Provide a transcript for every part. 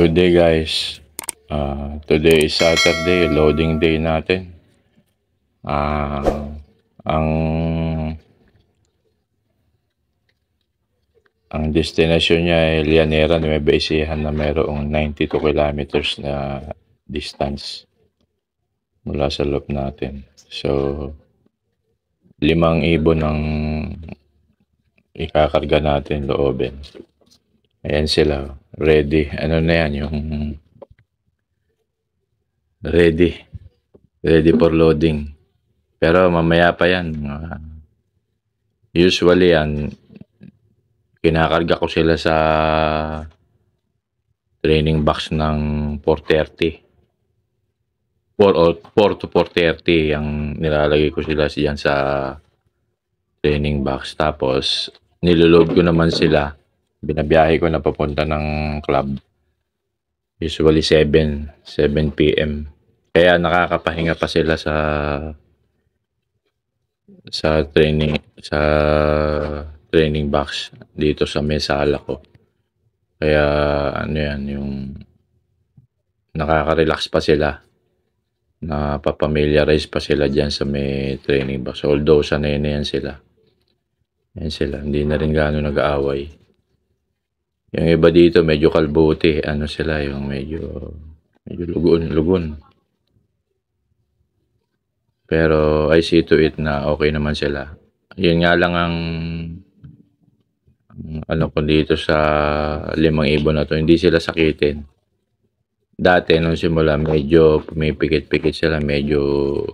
Good day guys. Today is Saturday, loading day natin. Ang ang destination niya ay Llanera, Nueva Ecija na mayroong 92 kilometers na distance mula sa loob natin. So, 5,000 ang ikakarga natin loobin. Ayan sila, ready. Ano na yan, yung ready for loading. Pero mamaya pa yan. Usually yan, kinakarga ko sila sa training box ng 430. 4 to 430 ang nilalagay ko sila diyan sa training box. Tapos niloload ko naman sila. Binabiyahe ko na papunta ng club. Usually 7 p.m. Kaya nakakapahinga pa sila sa training box dito sa mesala ko. Kaya ano yan, yung nakaka-relax pa sila. Napapamiliarize pa sila dyan sa may training box. Although sanay na yan sila. Yan sila, hindi na rin gaano nag-aaway. Yung iba dito medyo kalbuti, ano sila, yung medyo lugon. Pero I see to it na okay naman sila. Yun nga lang ang ano ko dito sa 5,000 na to, hindi sila sakitin. Dati nung simula medyo pumipikit-pikit sila, medyo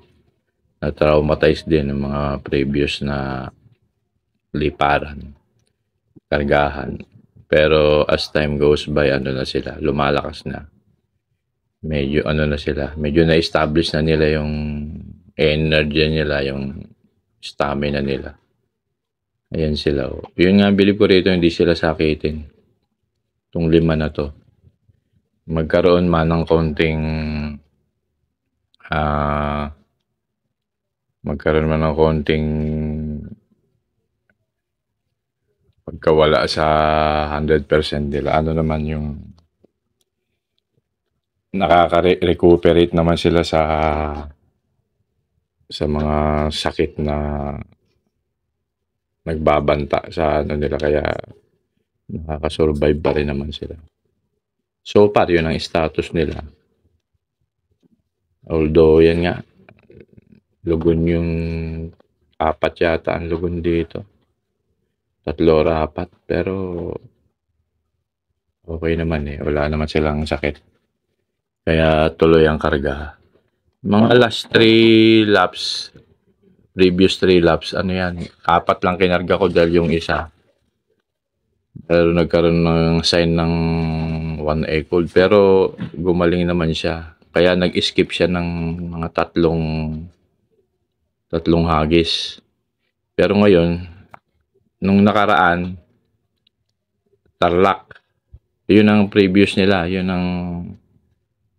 na-traumatize din ng mga previous na liparan, kargahan. Pero as time goes by, ano na sila, lumalakas na. Medyo ano na sila, medyo na-establish na nila yung energy nila, yung stamina nila. Ayan sila. Oh. Yun nga, bilib ko rito, hindi sila sakitin. Itong 5 na to. Magkaroon man ng konting pagkawala sa 100% nila. Ano naman yung nakaka-recuperate naman sila sa mga sakit na nagbabanta sa ano nila, kaya nakaka-survive pa rin naman sila. So far, yun ang status nila. Although, yan nga, lugon yung 4 yata ang lugon dito. 3 or 4, pero okay naman eh. Wala naman silang sakit. Kaya tuloy ang karga. Mga last 3 laps, previous 3 laps, ano yan, 4 lang kinarga ko dahil yung isa. Pero nagkaroon ng sign ng 1A cold, pero gumaling naman siya. Kaya nag-skip siya ng mga tatlong hagis. Pero ngayon, nung nakaraan, Tarlac. Yun ang previous nila. Yun ang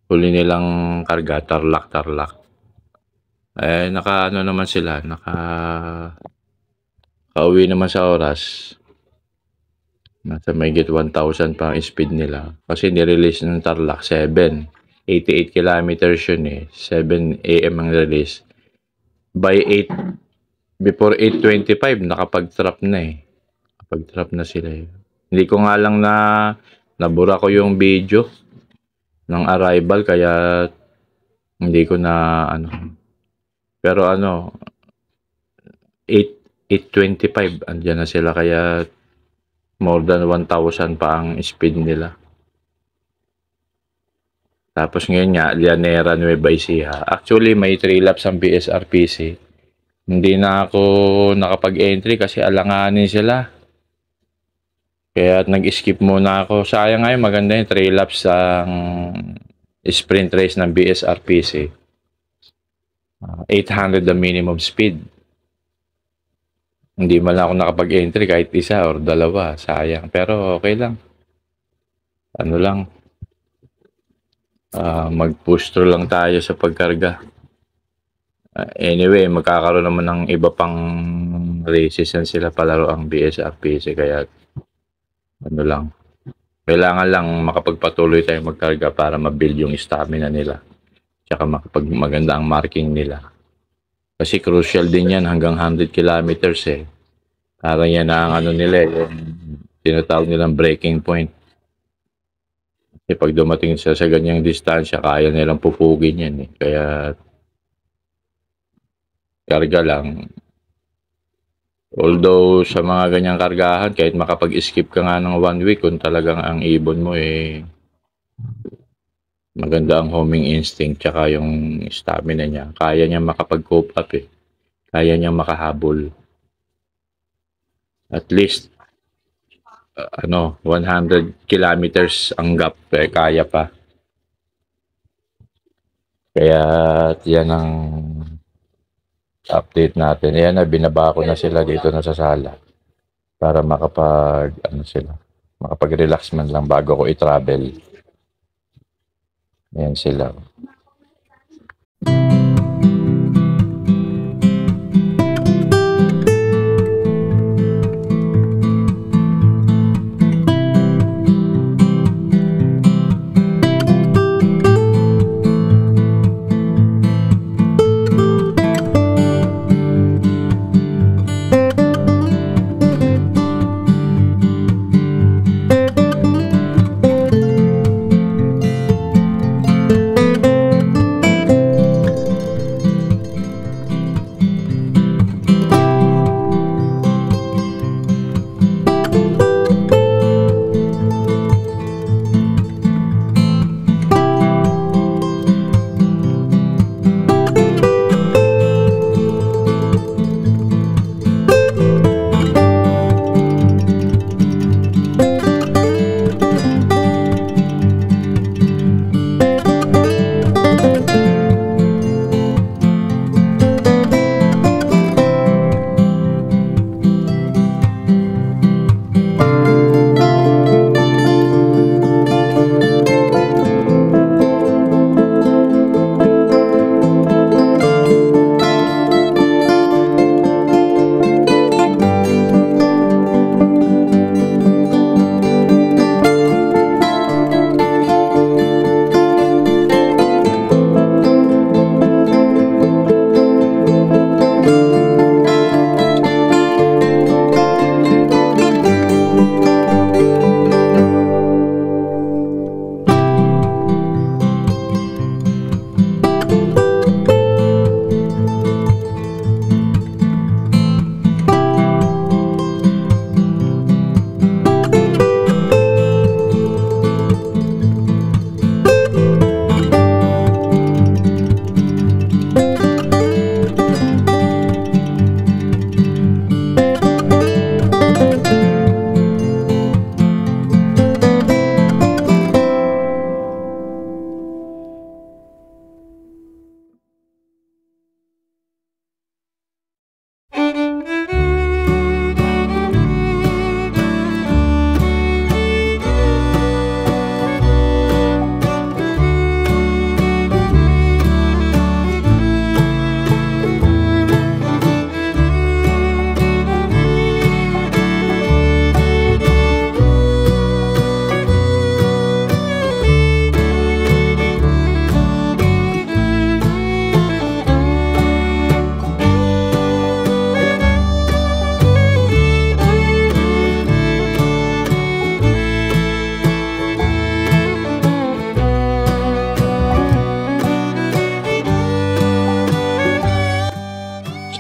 huli nilang karga, Tarlac. Eh, ano naman sila, kauwi naman sa oras. Nasa mahigit 1,000 pa ang speed nila. Kasi nirelease ng Tarlac 7. 88 kilometers yun eh. 7 AM ang release. By 8, before 8:25, nakapag-trap na eh. Nakapag-trap na sila eh. Hindi ko nga lang nabura ko yung video ng arrival, kaya hindi ko na ano. Pero ano, 8:25, andyan na sila, kaya more than 1,000 pa ang speed nila. Tapos ngayon nga, Llanera, Nueva Ecija. Actually, may 3 laps ang BSRPC. Hindi na ako nakapag-entry kasi alanganin sila. Kaya nag-skip muna ako. Sayang nga, maganda yung 3 laps ang sprint race ng BSRPC. 800 the minimum speed. Hindi man ako nakapag-entry kahit isa or 2. Sayang. Pero okay lang. Ano lang. Mag-push through lang tayo sa pagkarga. Anyway, magkakaroon naman ng iba pang races yan sila palaro ang BSRPC. Kaya ano lang. Kailangan lang makapagpatuloy tayo magkarga para ma-build yung stamina nila. Tsaka maganda ang marking nila. Kasi crucial din yan hanggang 100 kilometers eh. Para yan ang ano nila yung tinatawag nilang breaking point. Kasi pag dumating sa ganyang distansya, kaya nilang pupugin yan eh. Kaya karga lang. Although sa mga ganyang kargahan, kahit makapag-skip ka nga ng 1 week, kung talagang ang ibon mo eh maganda ang homing instinct tsaka yung stamina niya. Kaya niya makapag-cope up eh. Kaya niya makahabol. At least 100 kilometers ang gap eh, kaya pa. Kaya yan ang update natin. Ayan na, binaba ko na sila dito na sa sala para makapag-relax man lang bago ko i-travel. Ayan sila.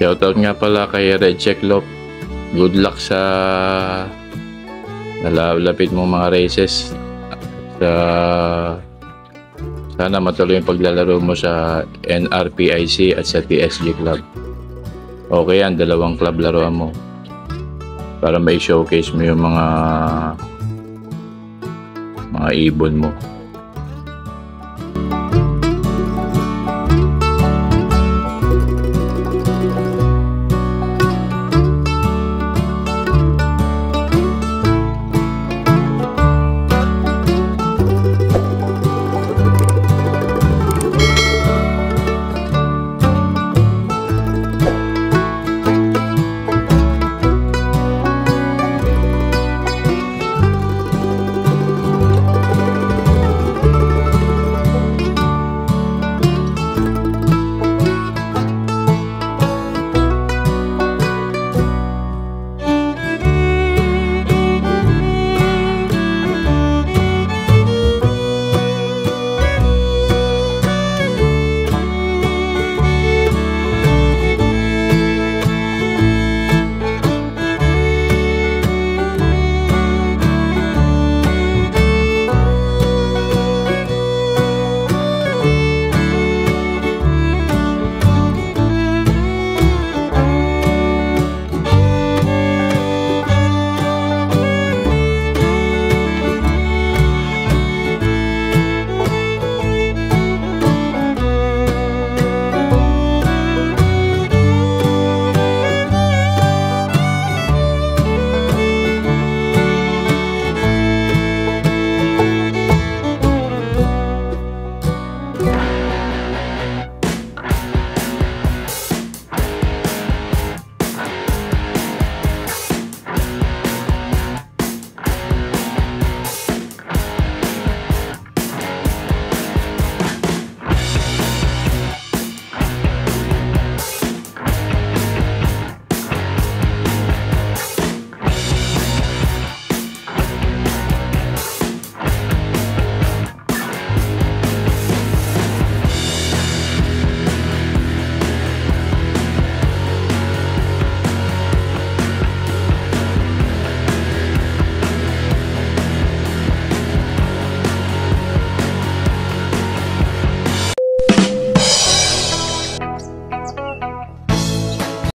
Shoutout nga pala kay Red Checklop. Good luck sa nalalapit mong mga races. Sana matuloy yung paglalaro mo sa NRPIC at sa TSG Club. Okay yan, 2 club laruan mo. Para may showcase mo yung mga ibon mo.